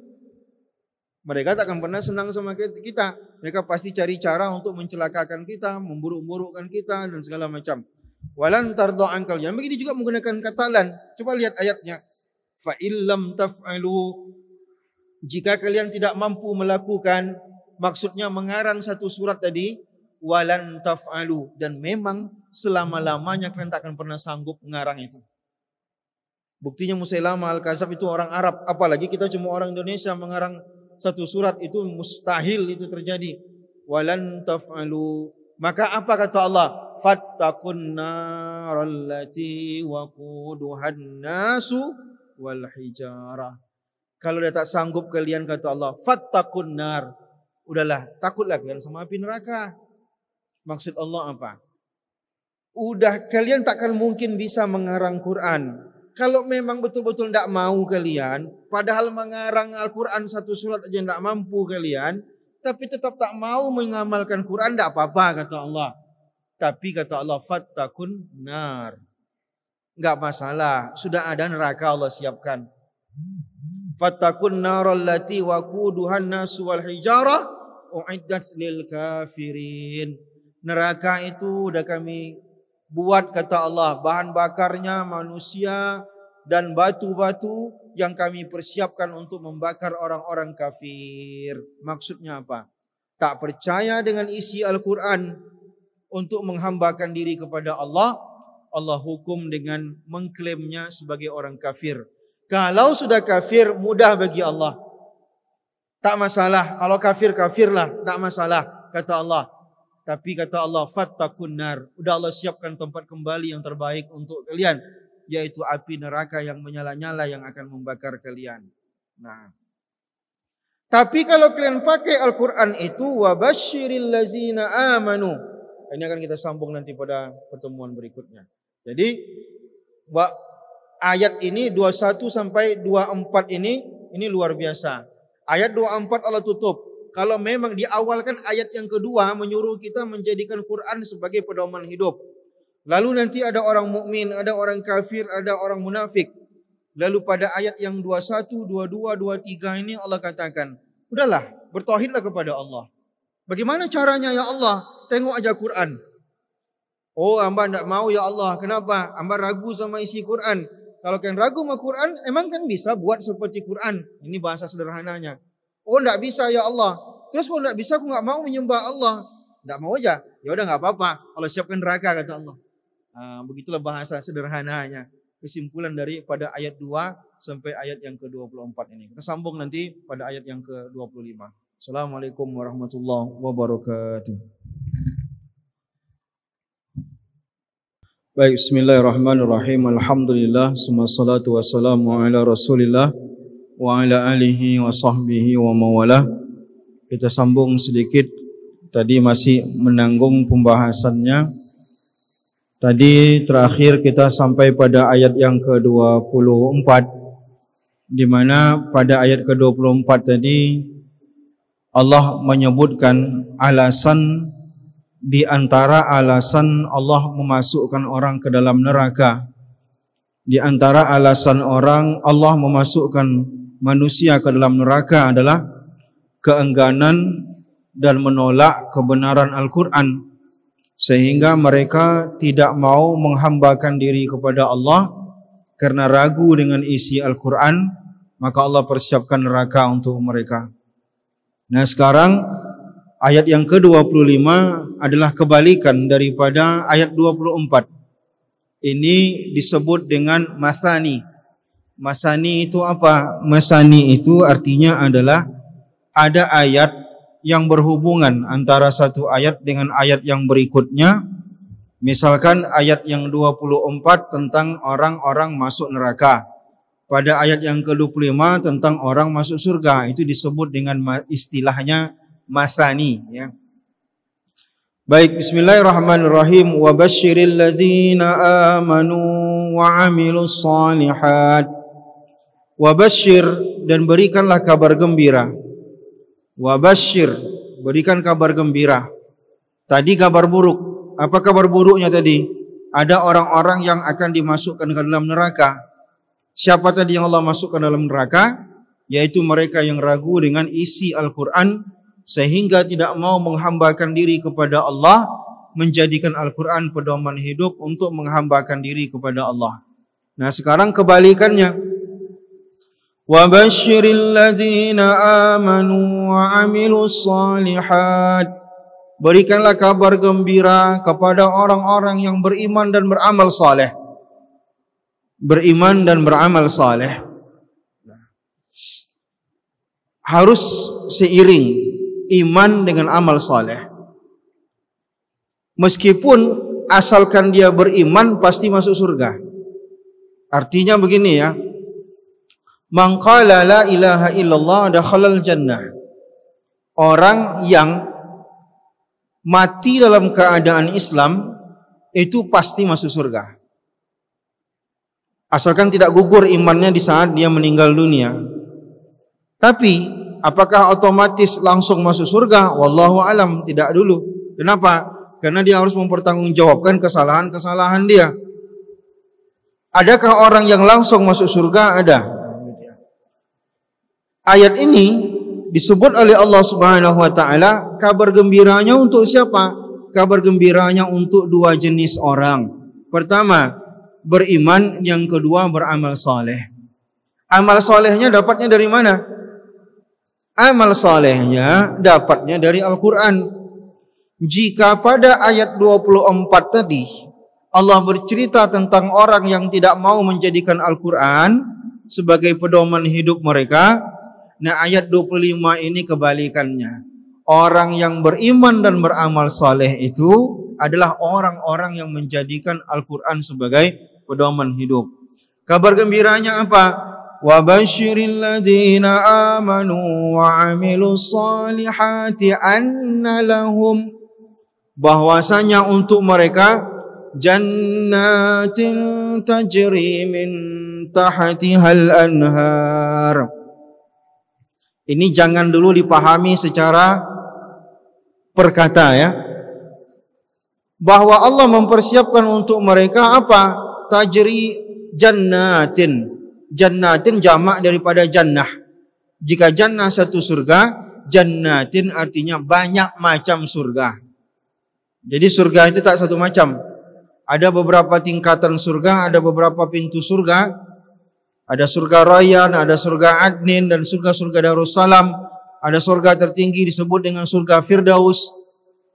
Mereka tak akan pernah senang sama kita. Mereka pasti cari cara untuk mencelakakan kita, memburuk-burukkan kita dan segala macam. Walan tarda ankal. Yang begini juga menggunakan kata lan. Coba lihat ayatnya. Fa illam taf'alu. Jika kalian tidak mampu melakukan, maksudnya mengarang satu surat tadi, walan taf'alu, dan memang selama-lamanya kalian tak akan pernah sanggup mengarang itu. Buktinya Musailamah Al-Kadzab itu orang Arab, apalagi kita cuma orang Indonesia mengarang satu surat itu mustahil itu terjadi. Walan taf'alu. Maka apa kata Allah? Fattaqun narallati waquduhan nasu wal hijarah. Kalau dia tak sanggup kalian kata Allah, fattaqun nar. Udahlah, takutlah kalian sama api neraka. Maksud Allah apa? Udah kalian takkan mungkin bisa mengarang Quran. Kalau memang betul-betul tidak mau kalian, padahal mengarang Al-Quran satu surat aja tidak mampu kalian, tapi tetap tak mau mengamalkan Quran, tidak apa-apa kata Allah. Tapi kata Allah, fattakun nar. Enggak masalah, sudah ada neraka Allah siapkan. Fattakun naral lati waquduhan nasu wal hijarah uiddat lil kafirin. Neraka itu udah kami buat kata Allah, bahan bakarnya manusia dan batu-batu yang kami persiapkan untuk membakar orang-orang kafir. Maksudnya apa? Tak percaya dengan isi Al-Quran untuk menghambakan diri kepada Allah, Allah hukum dengan mengklaimnya sebagai orang kafir. Kalau sudah kafir, mudah bagi Allah. Tak masalah. Kalau kafir, kafirlah. Tak masalah, kata Allah. Tapi kata Allah, fattakun nar. Udah Allah siapkan tempat kembali yang terbaik untuk kalian, yaitu api neraka yang menyala-nyala yang akan membakar kalian. Nah, tapi kalau kalian pakai Al-Quran itu, wabasyiril lazina amanu. Ini akan kita sambung nanti pada pertemuan berikutnya. Jadi ayat ini 21 sampai 24 ini luar biasa. Ayat 24 Allah tutup. Kalau memang di awal kan ayat yang kedua menyuruh kita menjadikan Quran sebagai pedoman hidup. Lalu nanti ada orang mukmin, ada orang kafir, ada orang munafik. Lalu pada ayat yang 21, 22, 23 ini Allah katakan, udahlah, bertauhidlah kepada Allah. Bagaimana caranya ya Allah? Tengok aja Quran. Oh, hamba tidak mau ya Allah. Kenapa? Hamba ragu sama isi Quran. Kalau kalian ragu sama Quran, emang kan bisa buat seperti Quran. Ini bahasa sederhananya. Oh, tidak bisa ya Allah. Terus kalau tidak bisa, aku nggak mau menyembah Allah. Tidak mau aja. Ya udah nggak apa-apa. Allah siapkan neraka kata Allah. Begitulah bahasa sederhananya. Kesimpulan daripada ayat 2 sampai ayat yang ke-24 ini. Kita sambung nanti pada ayat yang ke-25. Assalamualaikum warahmatullahi wabarakatuh. Baik, bismillahirrahmanirrahim. Alhamdulillah, wassalatu wassalamu ala Rasulillah wa ala alihi wa sahbihi wa mawalah. Kita sambung sedikit. Tadi masih menanggung pembahasannya. Tadi terakhir kita sampai pada ayat yang ke-24, di mana pada ayat ke-24 tadi Allah menyebutkan alasan, di antara alasan Allah memasukkan orang ke dalam neraka. Di antara alasan orang Allah memasukkan manusia ke dalam neraka adalah keengganan dan menolak kebenaran Al-Quran, sehingga mereka tidak mau menghambakan diri kepada Allah karena ragu dengan isi Al-Quran. Maka Allah persiapkan neraka untuk mereka. Nah, sekarang ayat yang ke-25 adalah kebalikan daripada ayat 24. Ini disebut dengan masani. Masani itu apa? Masani itu artinya adalah ada ayat yang berhubungan antara satu ayat dengan ayat yang berikutnya. Misalkan ayat yang 24 tentang orang-orang masuk neraka. Pada ayat yang ke-25 tentang orang masuk surga. Itu disebut dengan istilahnya masani, ya. Baik, bismillahirrahmanirrahim. Wa basyiril ladzina amanu wa 'amilus shalihat. Wa basyir, dan berikanlah kabar gembira. Wa basyir, berikan kabar gembira. Tadi kabar buruk. Apa kabar buruknya tadi? Ada orang-orang yang akan dimasukkan ke dalam neraka. Siapa tadi yang Allah masukkan dalam neraka? Yaitu mereka yang ragu dengan isi Al-Quran, sehingga tidak mau menghambakan diri kepada Allah, menjadikan Al-Quran pedoman hidup untuk menghambakan diri kepada Allah. Nah, sekarang kebalikannya. Wa basyiril ladzina amanu wa 'amilus shalihat. Berikanlah kabar gembira kepada orang-orang yang beriman dan beramal saleh. Beriman dan beramal saleh harus seiring, iman dengan amal saleh. Meskipun asalkan dia beriman pasti masuk surga. Artinya begini ya. Man qala la ilaha illallah dakhalal jannah. Orang yang mati dalam keadaan Islam itu pasti masuk surga. Asalkan tidak gugur imannya di saat dia meninggal dunia. Tapi apakah otomatis langsung masuk surga? Wallahu alam, tidak dulu. Kenapa? Karena dia harus mempertanggungjawabkan kesalahan-kesalahan dia. Adakah orang yang langsung masuk surga? Ada. Ayat ini disebut oleh Allah Subhanahu wa taala kabar gembiranya untuk siapa? Kabar gembiranya untuk dua jenis orang. Pertama, beriman, yang kedua beramal saleh. Amal salehnya dapatnya dari mana? Amal salehnya dapatnya dari Al-Qur'an. Jika pada ayat 24 tadi Allah bercerita tentang orang yang tidak mau menjadikan Al-Quran sebagai pedoman hidup mereka, nah ayat 25 ini kebalikannya. Orang yang beriman dan beramal saleh itu adalah orang-orang yang menjadikan Al-Quran sebagai pedoman hidup. Kabar gembiranya apa? Wa basyiril ladzina amanu wa 'amilus solihati anna lahum, bahwasanya untuk mereka jannatin tajri min tahtihal anhar. Ini jangan dulu dipahami secara perkata ya. Bahwa Allah mempersiapkan untuk mereka apa? Tajri jannatin. Jannatin jamak daripada jannah. Jika jannah satu surga, jannatin artinya banyak macam surga. Jadi surga itu tak satu macam. Ada beberapa tingkatan surga, ada beberapa pintu surga. Ada surga Rayyan, ada surga Adnin, dan surga-surga Darussalam. Ada surga tertinggi disebut dengan surga Firdaus.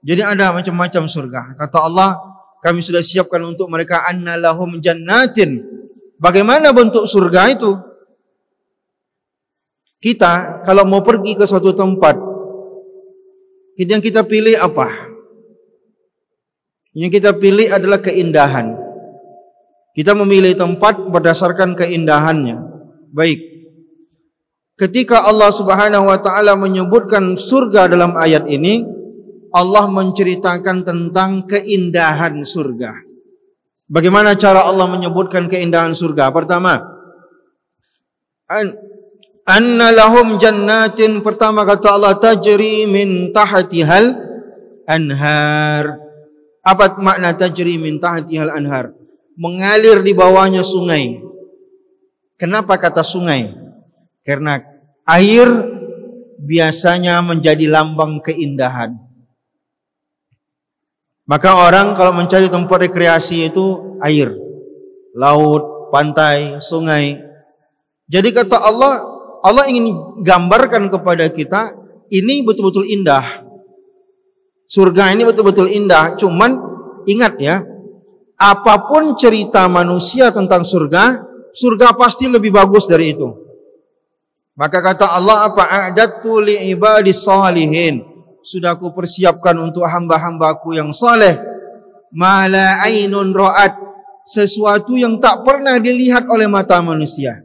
Jadi ada macam-macam surga. Kata Allah, kami sudah siapkan untuk mereka anna lahum jannatin. Bagaimana bentuk surga itu? Kita kalau mau pergi ke suatu tempat, yang kita pilih apa? Yang kita pilih adalah keindahan. Kita memilih tempat berdasarkan keindahannya. Baik. Ketika Allah Subhanahu wa taala menyebutkan surga dalam ayat ini, Allah menceritakan tentang keindahan surga. Bagaimana cara Allah menyebutkan keindahan surga? Pertama, anna lahum jannatin. Pertama kata Allah, tajri min tahtihal anhar. Apa makna tajri min tahtihal anhar? Mengalir di bawahnya sungai. Kenapa kata sungai? Karena air biasanya menjadi lambang keindahan. Maka orang kalau mencari tempat rekreasi itu air, laut, pantai, sungai. Jadi kata Allah, Allah ingin gambarkan kepada kita ini betul-betul indah. Surga ini betul-betul indah. Cuman ingat ya, apapun cerita manusia tentang surga, surga pasti lebih bagus dari itu. Maka kata Allah apa? A'dadtu li ibadis salihin. Sudah aku persiapkan untuk hamba-hambaku yang saleh. Ma la ainun ra'at. Sesuatu yang tak pernah dilihat oleh mata manusia.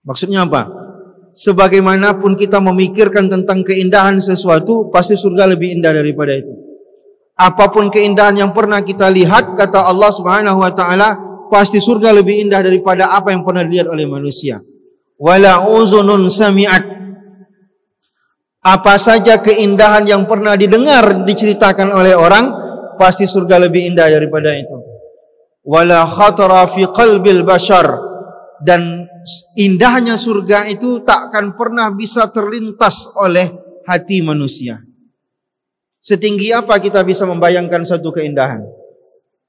Maksudnya apa? Sebagaimanapun kita memikirkan tentang keindahan sesuatu, pasti surga lebih indah daripada itu. Apapun keindahan yang pernah kita lihat, kata Allah Subhanahu wa taala, pasti surga lebih indah daripada apa yang pernah dilihat oleh manusia. Wala uzunun sami'at. Apa saja keindahan yang pernah didengar, diceritakan oleh orang, pasti surga lebih indah daripada itu. Wala khatara fi qalbil bashar. Dan indahnya surga itu tak akan pernah bisa terlintas oleh hati manusia. Setinggi apa kita bisa membayangkan satu keindahan?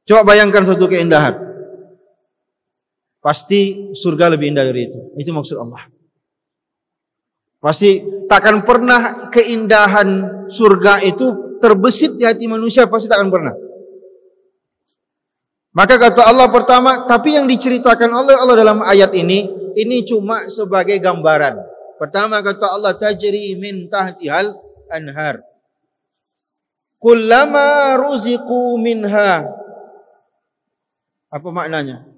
Coba bayangkan satu keindahan. Pasti surga lebih indah dari itu. Itu maksud Allah. Pasti takkan pernah keindahan surga itu terbesit di hati manusia. Pasti takkan pernah. Maka kata Allah pertama, tapi yang diceritakan oleh Allah dalam ayat ini cuma sebagai gambaran. Pertama kata Allah, tajri min tahtihal anhar. Kullama ruziqu minha. Apa maknanya?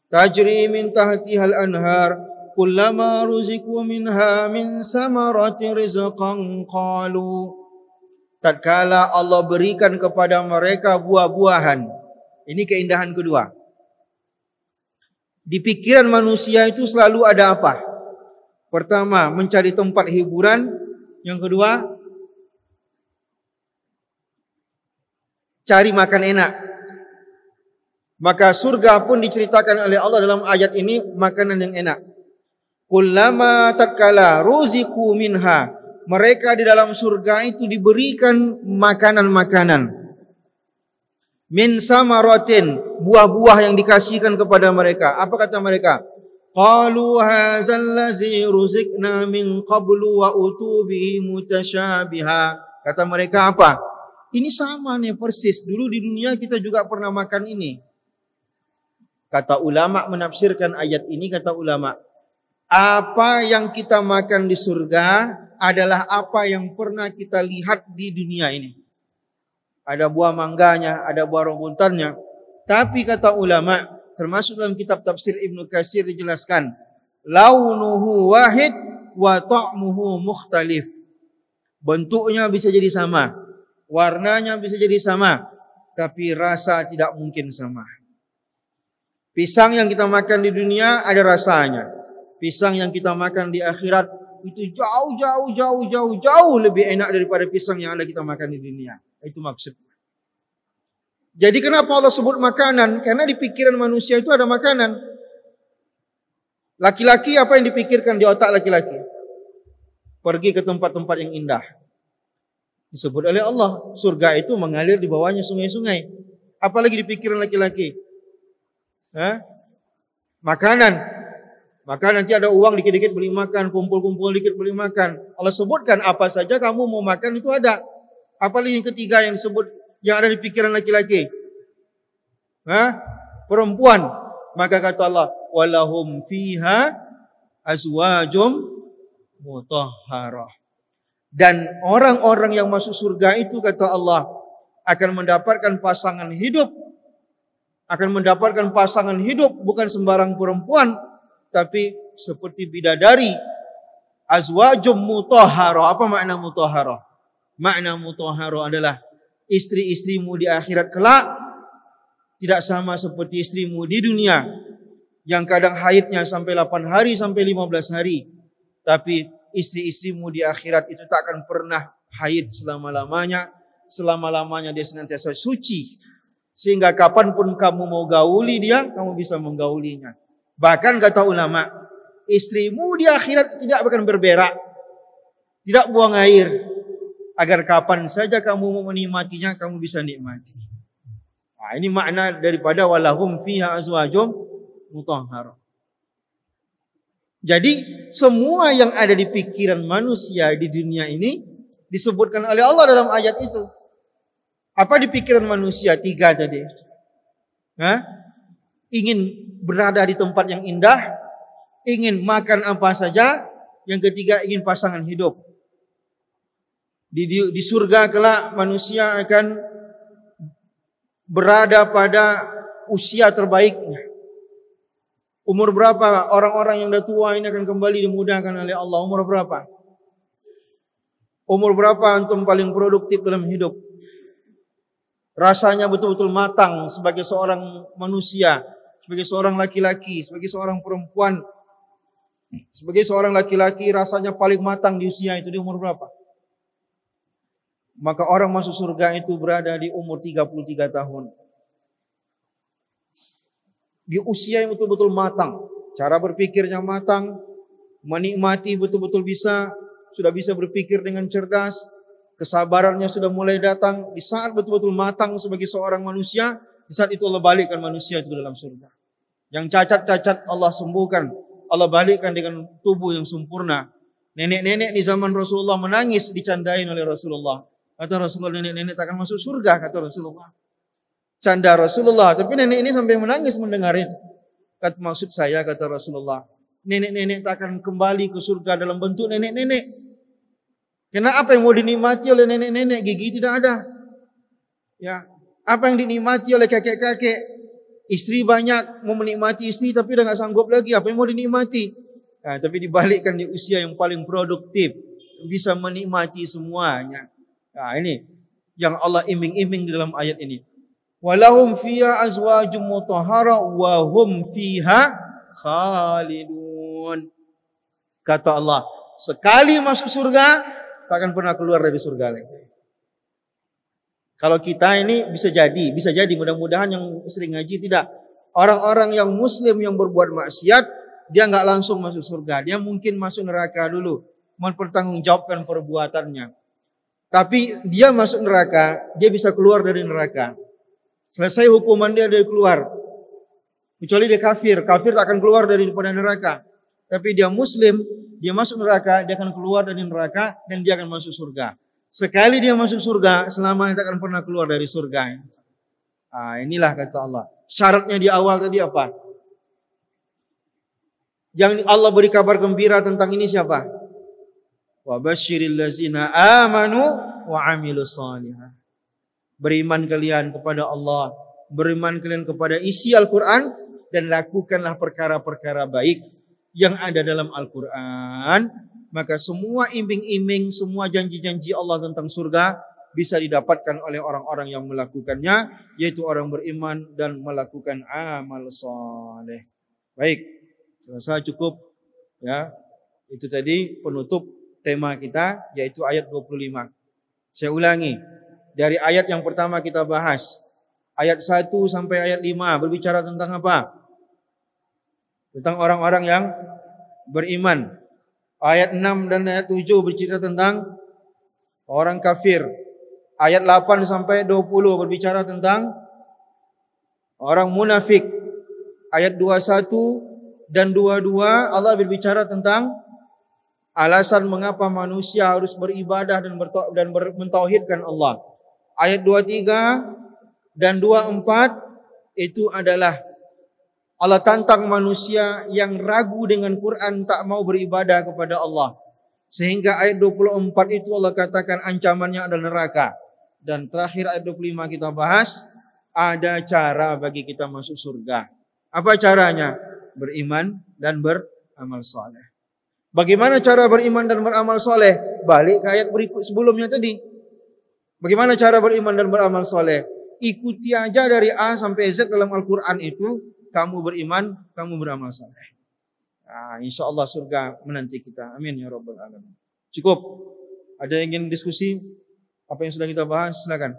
Tajri min tahtihal anhar. Kullama ruziqu minha min samarati rizqan qalu. Tatkala Allah berikan kepada mereka buah-buahan. Ini keindahan kedua. Di pikiran manusia itu selalu ada apa? Pertama, mencari tempat hiburan. Yang kedua, cari makan enak. Maka surga pun diceritakan oleh Allah dalam ayat ini makanan yang enak. Kullama tatkala ruziku minha, mereka di dalam surga itu diberikan makanan-makanan. Min samaratin, buah-buah yang dikasihkan kepada mereka. Apa kata mereka? Qalu hadzal ladzi ruzikna min qablu wa utubi mutasyabiha. Kata mereka apa? Ini sama nih persis. Dulu di dunia kita juga pernah makan ini. Kata ulama menafsirkan ayat ini, kata ulama, apa yang kita makan di surga adalah apa yang pernah kita lihat di dunia ini. Ada buah mangganya, ada buah rambutannya. Tapi kata ulama, termasuk dalam kitab tafsir Ibnu Katsir dijelaskan, launuhu wahid wa ta'muhu mukhtalif. Bentuknya bisa jadi sama, warnanya bisa jadi sama, tapi rasa tidak mungkin sama. Pisang yang kita makan di dunia ada rasanya. Pisang yang kita makan di akhirat itu jauh lebih enak daripada pisang yang ada kita makan di dunia. Itu maksudnya. Jadi kenapa Allah sebut makanan? Karena di pikiran manusia itu ada makanan. Laki-laki apa yang dipikirkan di otak laki-laki? Pergi ke tempat-tempat yang indah. Disebut oleh Allah, surga itu mengalir di bawahnya sungai-sungai. Apalagi di pikiran laki-laki? Makanan. Maka nanti ada uang dikit-dikit beli makan, kumpul-kumpul dikit beli makan. Allah sebutkan apa saja kamu mau makan itu ada. Apalagi yang ketiga yang disebut yang ada di pikiran laki-laki? Perempuan. Maka kata Allah, walahum fiha azwajum mutahharah. Dan orang-orang yang masuk surga itu kata Allah akan mendapatkan pasangan hidup. Akan mendapatkan pasangan hidup bukan sembarang perempuan, tapi seperti bidadari. Azwajum mutahharah. Apa makna mutahharah? Makna mutahharah adalah istri-istrimu di akhirat kelak tidak sama seperti istrimu di dunia, yang kadang haidnya sampai 8 hari sampai 15 hari. Tapi istri-istrimu di akhirat itu tak akan pernah haid selama-lamanya. Selama-lamanya dia senantiasa suci. Sehingga kapanpun kamu mau gauli dia, kamu bisa menggaulinya. Bahkan kata ulama, istrimu di akhirat tidak akan berberak, tidak buang air, agar kapan saja kamu mau menikmatinya, kamu bisa nikmati. Nah, ini makna daripada walahum fiha azwajum mutahharah. Jadi semua yang ada di pikiran manusia di dunia ini disebutkan oleh Allah dalam ayat itu. Apa di pikiran manusia? 3 tadi. Ingin berada di tempat yang indah, ingin makan apa saja, yang ketiga ingin pasangan hidup. Di surga kelak manusia akan berada pada usia terbaiknya. Umur berapa orang-orang yang dah tua ini akan kembali dimudahkan oleh Allah? Umur berapa? Umur berapa antum paling produktif dalam hidup? Rasanya betul-betul matang sebagai seorang manusia, sebagai seorang laki-laki, sebagai seorang perempuan. Sebagai seorang laki-laki rasanya paling matang di usia itu di umur berapa? Maka orang masuk surga itu berada di umur 33 tahun. Di usia yang betul-betul matang, cara berpikirnya matang, menikmati betul-betul sudah bisa berpikir dengan cerdas, kesabarannya sudah mulai datang. Di saat betul-betul matang sebagai seorang manusia, di saat itu Allah balikkan manusia itu ke dalam surga. Yang cacat-cacat Allah sembuhkan, Allah balikkan dengan tubuh yang sempurna. Nenek-nenek di zaman Rasulullah menangis dicandain oleh Rasulullah. Kata Rasulullah, nenek-nenek takkan masuk surga, kata Rasulullah. Canda Rasulullah, tapi nenek ini sampai menangis mendengar itu. Kata maksud saya, kata Rasulullah, nenek-nenek takkan kembali ke surga dalam bentuk nenek-nenek. Karena apa yang mau dinikmati oleh nenek-nenek? Gigi tidak ada. Ya, apa yang dinikmati oleh kakek-kakek? Istri banyak, mau menikmati istri tapi dah enggak sanggup lagi. Apa yang mau dinikmati? Nah, tapi dibalikkan di usia yang paling produktif, bisa menikmati semuanya. Nah, ini yang Allah iming-iming di dalam ayat ini. Walahum fiha azwajum mutahhara wa hum fiha khalidun. Kata Allah, sekali masuk surga tak akan pernah keluar dari surga lagi. Kalau kita ini bisa jadi mudah-mudahan yang sering ngaji tidak. Orang-orang yang muslim yang berbuat maksiat, dia nggak langsung masuk surga. Dia mungkin masuk neraka dulu, mempertanggungjawabkan perbuatannya. Tapi dia masuk neraka, dia bisa keluar dari neraka. Selesai hukuman dia keluar. Kecuali dia kafir tak akan keluar daripada neraka. Tapi dia muslim, dia masuk neraka, dia akan keluar dari neraka dan dia akan masuk surga. Sekali dia masuk surga, selamanya tak akan pernah keluar dari surga. Inilah kata Allah. Syaratnya di awal tadi apa? Yang Allah beri kabar gembira tentang ini siapa? Wa basyiril ladzina amanu wa amilus shalihat. Beriman kalian kepada Allah, beriman kalian kepada isi Al-Qur'an dan lakukanlah perkara-perkara baik yang ada dalam Al-Qur'an, maka semua iming-iming, semua janji-janji Allah tentang surga bisa didapatkan oleh orang-orang yang melakukannya, yaitu orang beriman dan melakukan amal saleh. Baik, saya cukup ya. Itu tadi penutup tema kita, yaitu ayat 25. Saya ulangi, dari ayat yang pertama kita bahas, ayat 1 sampai ayat 5 berbicara tentang apa? Tentang orang-orang yang beriman. Ayat 6 dan ayat 7 bercerita tentang orang kafir. Ayat 8 sampai 20 berbicara tentang orang munafik. Ayat 21 dan 22 Allah berbicara tentang alasan mengapa manusia harus beribadah dan mentauhidkan Allah. Ayat 23 dan 24 itu adalah Allah tantang manusia yang ragu dengan Quran, tak mau beribadah kepada Allah. Sehingga ayat 24 itu Allah katakan ancamannya adalah neraka. Dan terakhir ayat 25 kita bahas, ada cara bagi kita masuk surga. Apa caranya? Beriman dan beramal soleh. Bagaimana cara beriman dan beramal soleh? Balik ke ayat berikut sebelumnya tadi. Bagaimana cara beriman dan beramal soleh? Ikuti aja dari A sampai Z dalam Al-Quran itu. Kamu beriman, kamu beramal saleh. Insya Allah surga menanti kita. Amin ya rabbal alamin. Cukup. Ada yang ingin diskusi? Apa yang sudah kita bahas? Silakan.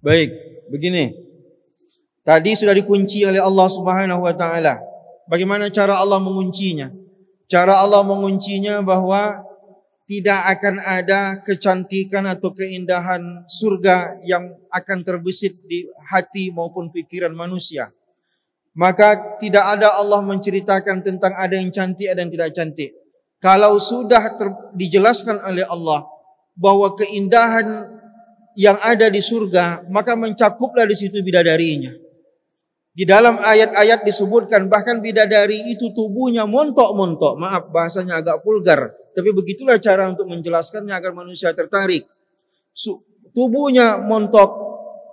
Baik, begini. Tadi sudah dikunci oleh Allah Subhanahu wa taala. Bagaimana cara Allah menguncinya? Cara Allah menguncinya bahwa tidak akan ada kecantikan atau keindahan surga yang akan terbesit di hati maupun pikiran manusia. Maka tidak ada Allah menceritakan tentang ada yang cantik, ada yang tidak cantik. Kalau sudah dijelaskan oleh Allah bahwa keindahan yang ada di surga, maka mencakuplah di situ bidadarinya. Di dalam ayat-ayat disebutkan bahkan bidadari itu tubuhnya montok-montok. Maaf bahasanya agak vulgar, tapi begitulah cara untuk menjelaskannya agar manusia tertarik. Tubuhnya montok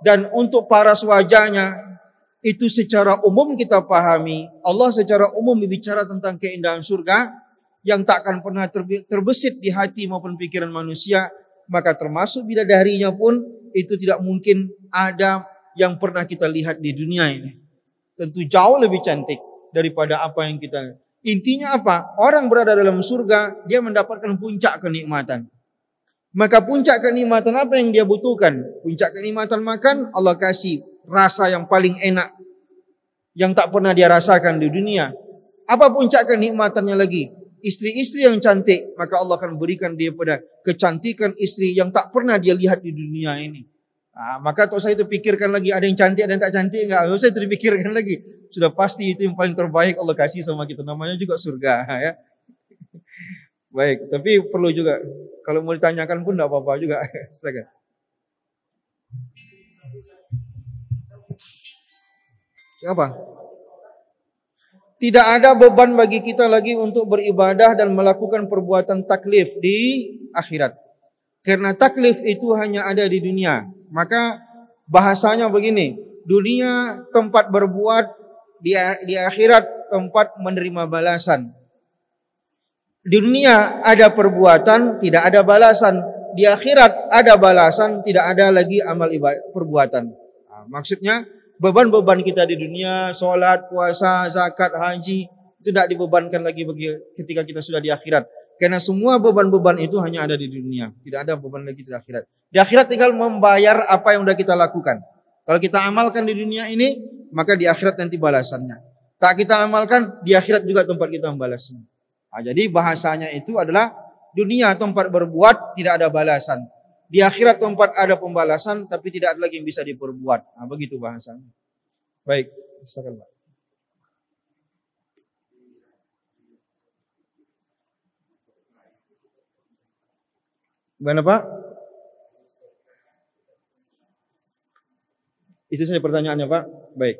dan untuk paras wajahnya itu secara umum kita pahami. Allah secara umum berbicara tentang keindahan surga yang tak akan pernah terbesit di hati maupun pikiran manusia. Maka termasuk bidadarinya pun itu tidak mungkin ada yang pernah kita lihat di dunia ini. Tentu jauh lebih cantik daripada apa yang kita. Intinya apa? Orang berada dalam surga, dia mendapatkan puncak kenikmatan. Maka puncak kenikmatan apa yang dia butuhkan? Puncak kenikmatan makan, Allah kasih rasa yang paling enak yang tak pernah dia rasakan di dunia. Apa puncak kenikmatannya lagi? Istri-istri yang cantik, maka Allah akan berikan dia pada kecantikan istri yang tak pernah dia lihat di dunia ini. Maka tak usah itu pikirkan lagi ada yang cantik dan tak cantik, enggak usah itu dipikirkan lagi. Sudah pasti itu yang paling terbaik Allah kasih sama kita, namanya juga surga ya. Baik, tapi perlu juga kalau mau ditanyakan pun enggak apa-apa juga. Silakan. Apa? Tidak ada beban bagi kita lagi untuk beribadah dan melakukan perbuatan taklif di akhirat. Karena taklif itu hanya ada di dunia. Maka bahasanya begini, dunia tempat berbuat, di akhirat tempat menerima balasan. Di dunia ada perbuatan, tidak ada balasan. Di akhirat ada balasan, tidak ada lagi amal ibadah perbuatan. Nah, maksudnya beban-beban kita di dunia, solat, puasa, zakat, haji, itu tidak dibebankan lagi bagi ketika kita sudah di akhirat. Karena semua beban-beban itu hanya ada di dunia, tidak ada beban lagi di akhirat. Di akhirat tinggal membayar apa yang sudah kita lakukan. Kalau kita amalkan di dunia ini, maka di akhirat nanti balasannya. Tak kita amalkan, di akhirat juga tempat kita membalasnya. Nah, jadi bahasanya itu adalah dunia tempat berbuat tidak ada balasan. Di akhirat tempat ada pembalasan tapi tidak ada lagi yang bisa diperbuat. Nah, begitu bahasanya. Baik, silakan Pak. Gimana Pak? Itu saja pertanyaannya Pak. Baik.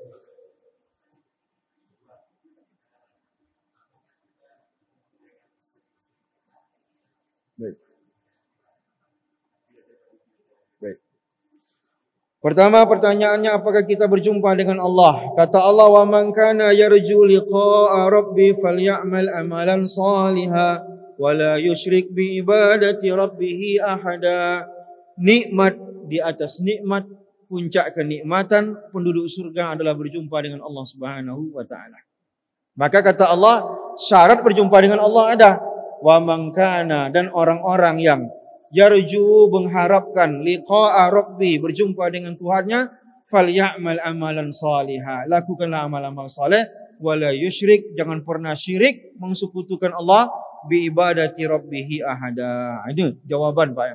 Baik. Baik. Pertama pertanyaannya, apakah kita berjumpa dengan Allah? Kata Allah, wa man kana yarju liqa'a rabbi falyamal amalan salihan wa la yusyrik bi ibadati rabbih ahada. Nikmat di atas nikmat, puncak kenikmatan penduduk surga adalah berjumpa dengan Allah Subhanahu wa taala. Maka kata Allah, syarat berjumpa dengan Allah ada. Wa man kana, dan orang-orang yang yarju mengharapkan liqa'a rabbi, berjumpa dengan Tuhannya, falyamal amalan salihah, lakukanlah amal-amal saleh, wala yusyrik, jangan pernah syirik mengsekutukan Allah bi ibadati rabbih ahada. Itu jawaban Pak.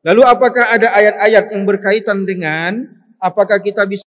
Lalu apakah ada ayat-ayat yang berkaitan dengan apakah kita bisa